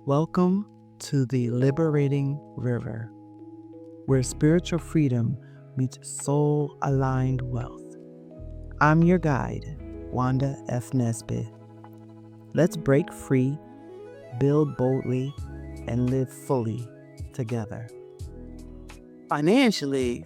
Welcome to the Liberating River, where spiritual freedom meets soul aligned wealth. I'm your guide, Wanda F. Nesbit. Let's break free, build boldly, and live fully together. Financially,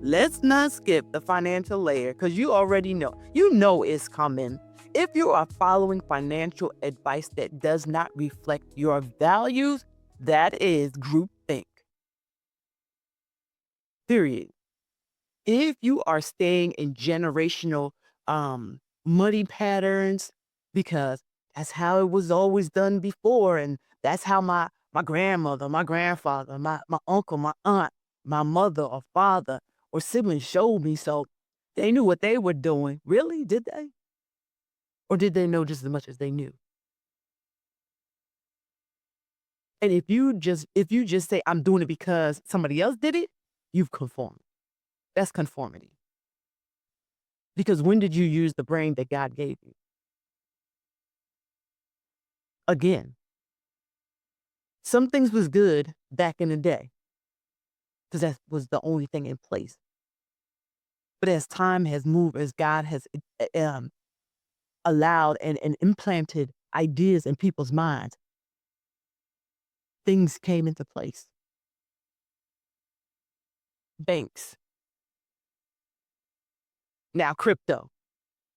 let's not skip the financial layer because you already know. You know it's coming. If you are following financial advice that does not reflect your values, that is groupthink. Period. If you are staying in generational money patterns because that's how it was always done before, and that's how my grandmother, my grandfather, my uncle, my aunt, my mother or father or siblings showed me, so they knew what they were doing. Really? Did they? Or did they know just as much as they knew? And if you just say, I'm doing it because somebody else did it, you've conformed. That's conformity. Because when did you use the brain that God gave you? Again, some things was good back in the day because that was the only thing in place. But as time has moved, as God has allowed and implanted ideas in people's minds, things came into place. Banks, now crypto,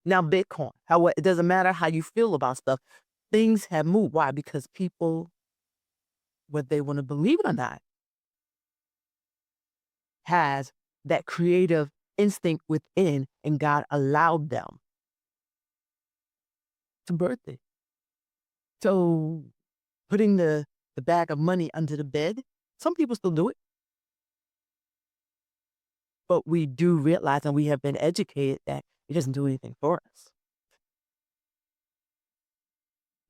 now Bitcoin. It doesn't matter how you feel about stuff. Things have moved. Why? Because people, whether they want to believe it or not, has that creative instinct within, and God allowed them to birth it. So putting the bag of money under the bed, some people still do it, but we do realize, and we have been educated, that it doesn't do anything for us.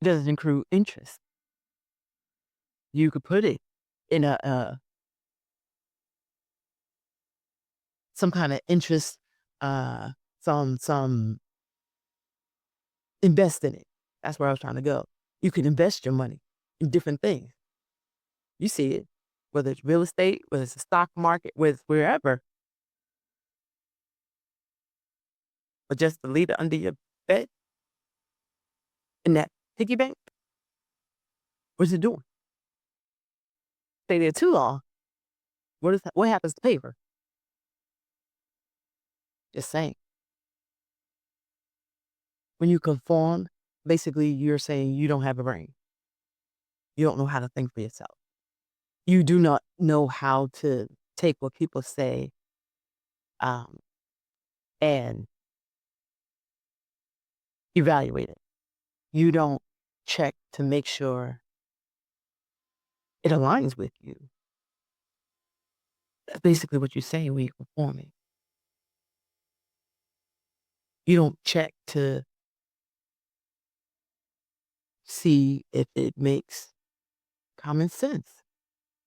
It doesn't accrue interest. You could put it in a some kind of interest, some invest in it. That's where I was trying to go. You can invest your money in different things. You see it, whether it's real estate, whether it's the stock market, whether it's wherever, but just to leave it under your bed in that piggy bank, what's it doing? Stay there too long. What happens to paper? Just saying. When you conform, basically you're saying you don't have a brain. You don't know how to think for yourself. You do not know how to take what people say um, and evaluate it. You don't check to make sure it aligns with you. That's basically what you're saying when you're conforming. You don't check to see if it makes common sense.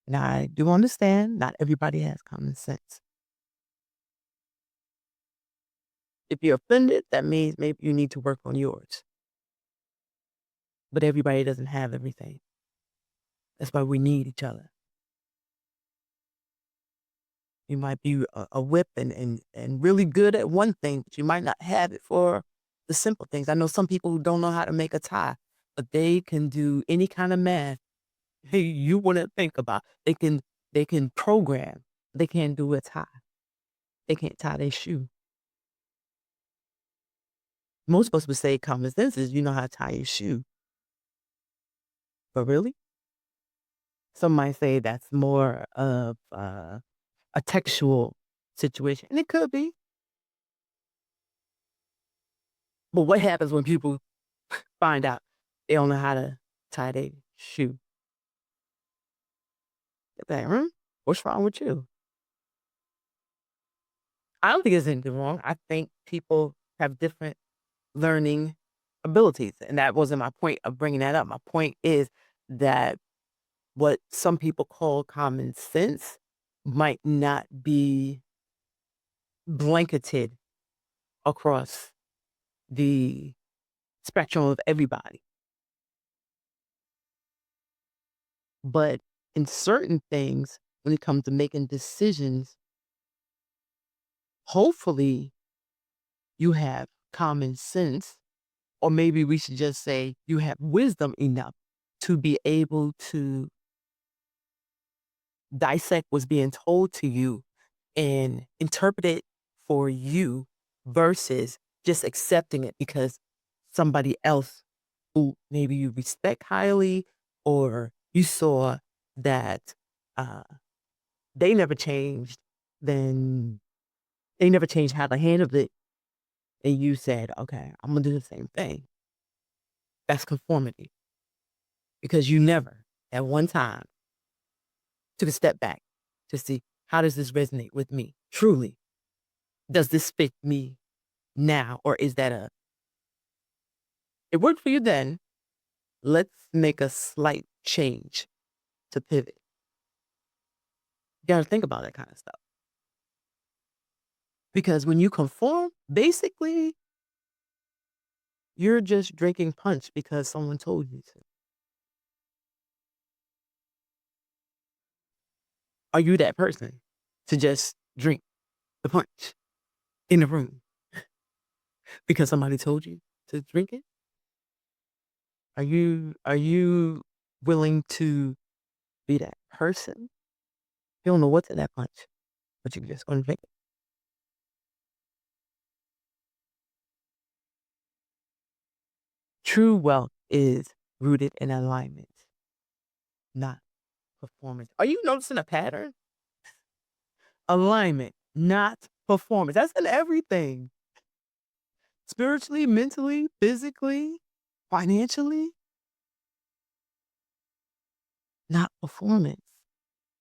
Now, I do understand not everybody has common sense. If you're offended, that means maybe you need to work on yours. But everybody doesn't have everything. That's why we need each other. You might be a whip and really good at one thing, but you might not have it for the simple things. I know some people who don't know how to make a tie, but they can do any kind of math. Hey, you wouldn't think about. They can program. They can't do a tie. They can't tie their shoe. Most of us would say common sense is you know how to tie your shoe. But really? Some might say that's more of a textual situation. And it could be. But what happens when people find out they don't know how to tie their shoe? They're like, what's wrong with you? I don't think there's anything wrong. I think people have different learning abilities. And that wasn't my point of bringing that up. My point is that what some people call common sense might not be blanketed across the spectrum of everybody. But in certain things, when it comes to making decisions, hopefully you have common sense, or maybe we should just say you have wisdom enough to be able to dissect what's being told to you and interpret it for you versus just accepting it because somebody else who maybe you respect highly or you saw that uh, they never changed, then they never changed how to handle it. And you said, okay, I'm going to do the same thing. That's conformity because you never at one time took a step back to see how does this resonate with me truly? Does this fit me now? Or is that it worked for you then? Let's make a slight change to pivot. You got to think about that kind of stuff. Because when you conform, basically, you're just drinking punch because someone told you to. Are you that person to just drink the punch in the room because somebody told you to drink it? Are you willing to be that person? You don't know what's in that punch, but you're just gonna drink it. True wealth is rooted in alignment, not performance. Are you noticing a pattern? Alignment, not performance. That's in everything. Spiritually, mentally, physically, financially, not performance.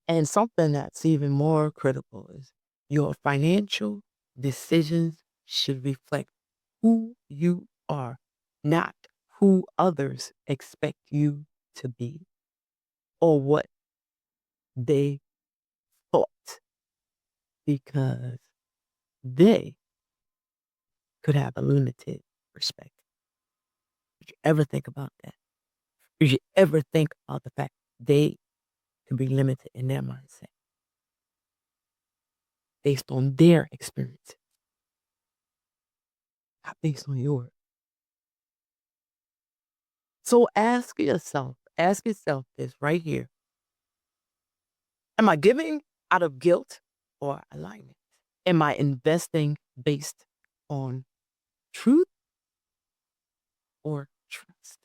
And something that's even more critical is your financial decisions should reflect who you are, not who others expect you to be or what they thought, because they could have a limited perspective. Did you ever think about that? Did you ever think about the fact they could be limited in their mindset based on their experiences, not based on yours? So ask yourself this right here. Am I giving out of guilt or alignment? Am I investing based on truth or trust?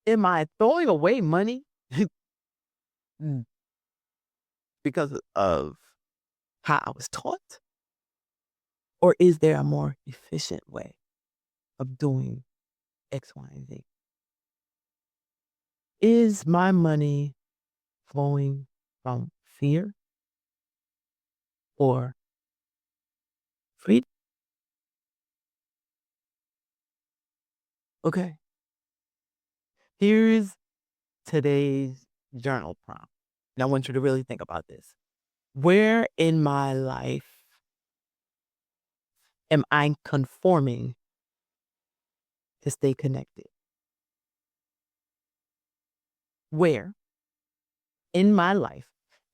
Am I throwing away money mm, because of how I was taught? Or is there a more efficient way of doing X, Y, and Z? Is my money flowing from fear or freedom? Okay, here's today's journal prompt. And I want you to really think about this. Where in my life am I conforming to stay connected? Where in my life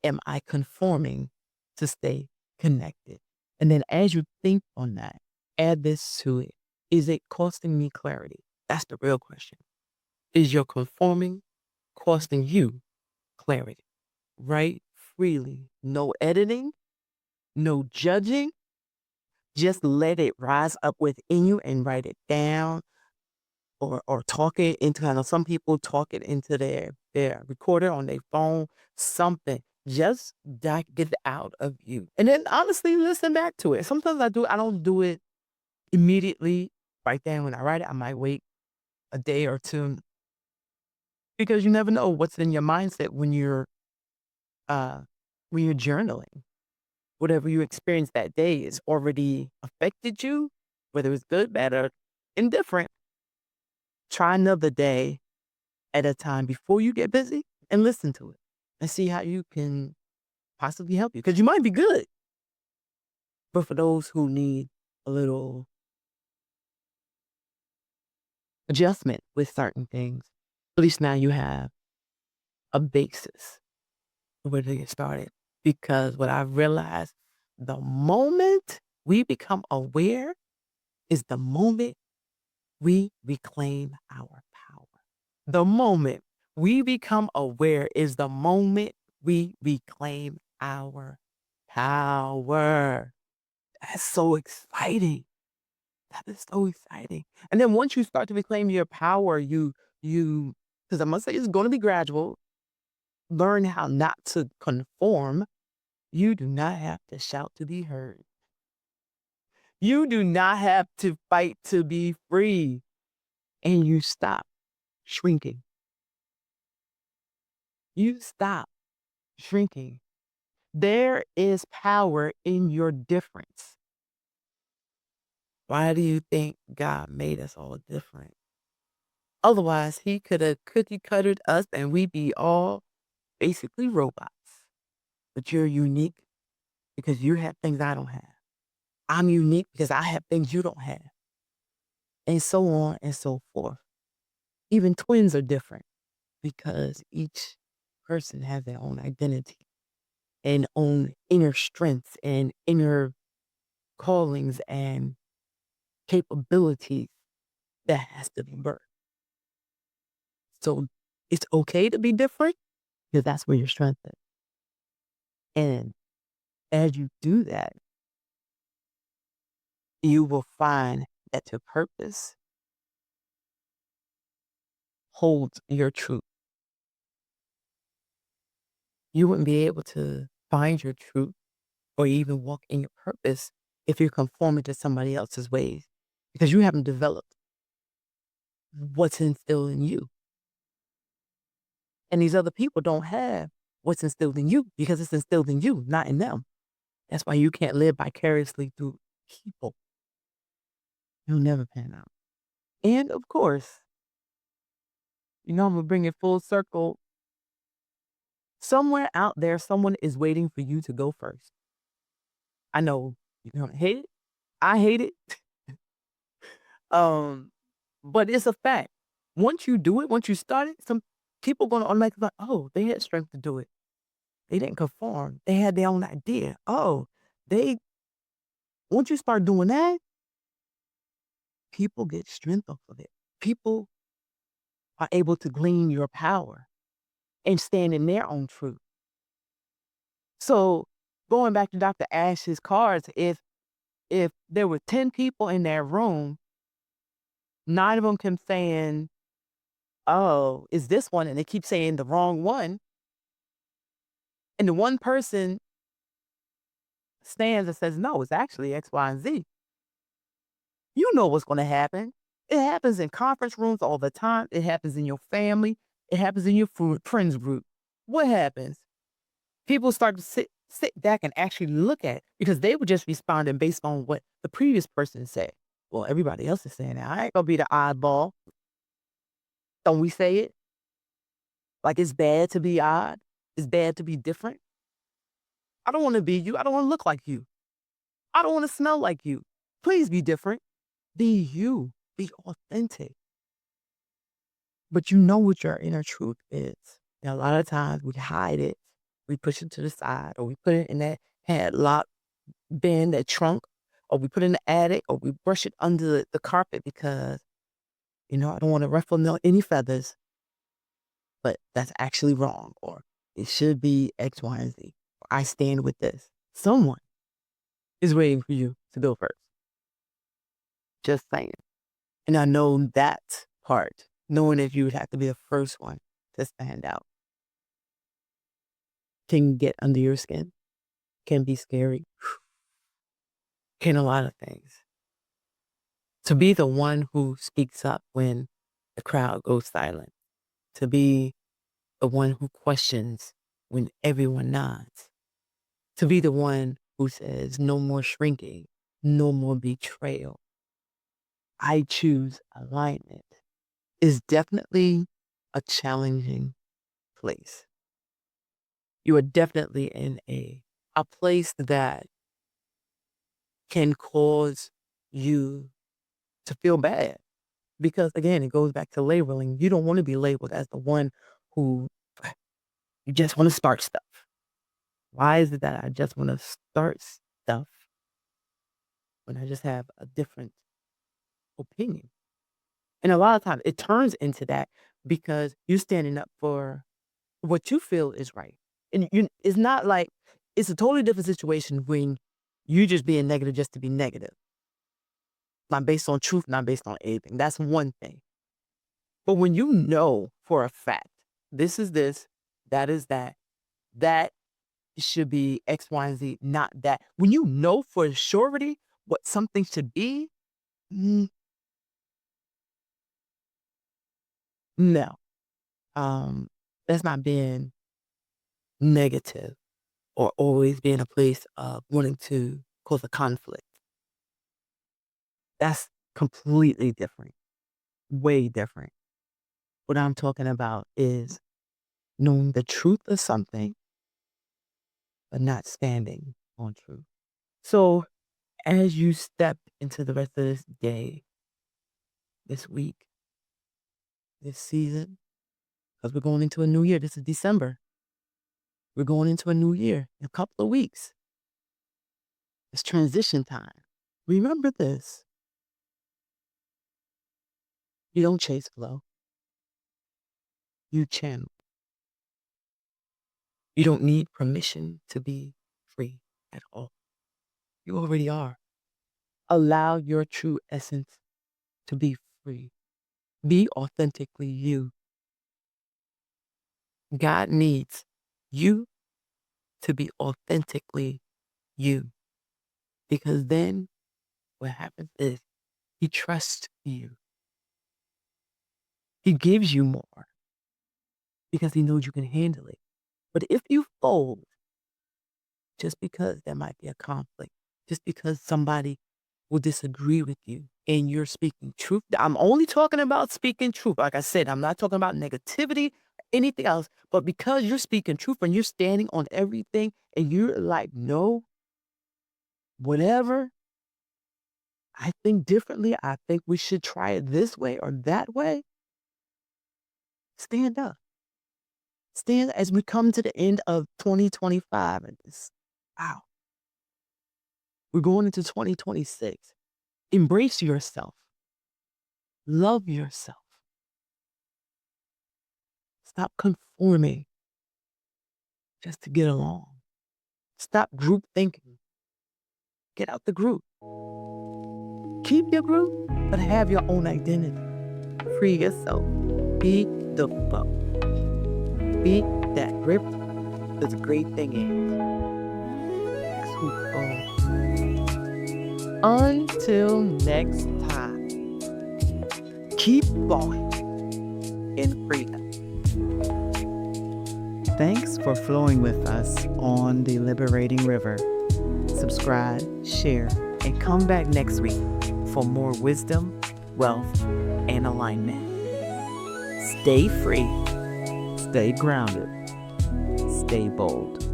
am I conforming to stay connected? And then as you think on that, add this to it. Is it costing me clarity? That's the real question. Is your conforming costing you clarity? Write freely. No editing, no judging. Just let it rise up within you and write it down or talk it into, I know some people talk it into their recorder on their phone, something. Just get it out of you. And then honestly listen back to it. Sometimes I don't do it immediately right then when I write it. I might wait a day or two because you never know what's in your mindset uh when you're journaling. Whatever you experienced that day is already affected you, whether it's good, bad, or indifferent. Try another day at a time before you get busy and listen to it and see how you can possibly help you. Because you might be good, but for those who need a little adjustment with certain things, at least now you have a basis where to get started. Because what I realized, the moment we become aware is the moment we reclaim our power. The moment we become aware is the moment we reclaim our power. That's so exciting. That is so exciting. And then once you start to reclaim your power, you because I must say it's going to be gradual. Learn how not to conform. You do not have to shout to be heard. You do not have to fight to be free. And you stop shrinking. You stop shrinking. There is power in your difference. Why do you think God made us all different? Otherwise, he could have cookie cuttered us and we'd be all basically robots. But you're unique because you have things I don't have. I'm unique because I have things you don't have. And so on and so forth. Even twins are different because each person has their own identity and own inner strengths and inner callings and capabilities that has to be birthed. So it's okay to be different because that's where your strength is. And as you do that, you will find that your purpose holds your truth. You wouldn't be able to find your truth or even walk in your purpose if you're conforming to somebody else's ways because you haven't developed what's instilled in you. And these other people don't have what's instilled in you because it's instilled in you, not in them. That's why you can't live vicariously through people. You'll never pan out. And of course, I'm going to bring it full circle. Somewhere out there, someone is waiting for you to go first. I know you're going to hate it. I hate it. But it's a fact. Once you do it, once you start it, some people going to automatically like, oh, they had strength to do it. They didn't conform. They had their own idea. Oh, once you start doing that, people get strength off of it. People are able to glean your power and stand in their own truth. So going back to Dr. Ash's cards, if there were 10 people in that room, 9 of them kept saying, oh, is this one? And they keep saying the wrong one. And the one person stands and says, no, it's actually X, Y, and Z. You know what's going to happen. It happens in conference rooms all the time. It happens in your family. It happens in your friends group. What happens? People start to sit back and actually look at it because they were just responding based on what the previous person said. Well, everybody else is saying that. I ain't gonna be the oddball. Don't we say it? Like it's bad to be odd. It's bad to be different. I don't want to be you. I don't want to look like you. I don't want to smell like you. Please be different. Be you. Be authentic. But you know what your inner truth is. And a lot of times we hide it. We push it to the side or we put it in that headlock bin, that trunk, or we put it in the attic or we brush it under the carpet because, I don't want to ruffle any feathers. But that's actually wrong. Or it should be X, Y, and Z. I stand with this. Someone is waiting for you to go first. Just saying. And I know that part, knowing that you would have to be the first one to stand out, can get under your skin, can be scary, can a lot of things. To be the one who speaks up when the crowd goes silent, to be the one who questions when everyone nods, to be the one who says, no more shrinking, no more betrayal. I choose alignment is definitely a challenging place. You are definitely in a place that can cause you to feel bad. Because again, it goes back to labeling. You don't want to be labeled as the one who You just want to start stuff. Why is it that I just want to start stuff when I just have a different opinion? And a lot of times it turns into that because you're standing up for what you feel is right. And it's not like it's a totally different situation when you just being negative just to be negative. Not based on truth, not based on anything. That's one thing. But when you know for a fact, this is this, that is that, that should be X, Y, and Z, not that. When you know for surety what something should be, mm, no. Um, that's not being negative or always be in a place of wanting to cause a conflict. That's completely different, way different. What I'm talking about is knowing the truth of something, but not standing on truth. So as you step into the rest of this day, this week, this season, because we're going into a new year. This is December. We're going into a new year in a couple of weeks. It's transition time. Remember this. You don't chase flow. You channel. You don't need permission to be free at all. You already are. Allow your true essence to be free. Be authentically you. God needs you to be authentically you. Because then what happens is he trusts you. He gives you more because he knows you can handle it. But if you fold, just because there might be a conflict, just because somebody will disagree with you and you're speaking truth, I'm only talking about speaking truth. Like I said, I'm not talking about negativity, anything else, but because you're speaking truth and you're standing on everything and you're like, no, whatever, I think differently. I think we should try it this way or that way. Stand up. Stand as we come to the end of 2025 and this, wow, we're going into 2026. Embrace yourself. Love yourself. Stop conforming just to get along. Stop group thinking. Get out the group. Keep your group, but have your own identity. Free yourself. Be the flow. Be that grip that the great thing is. Until next time, keep going in freedom. Thanks for flowing with us on the Liberating River. Subscribe, share, and come back next week for more wisdom, wealth, and alignment. Stay free, stay grounded, stay bold.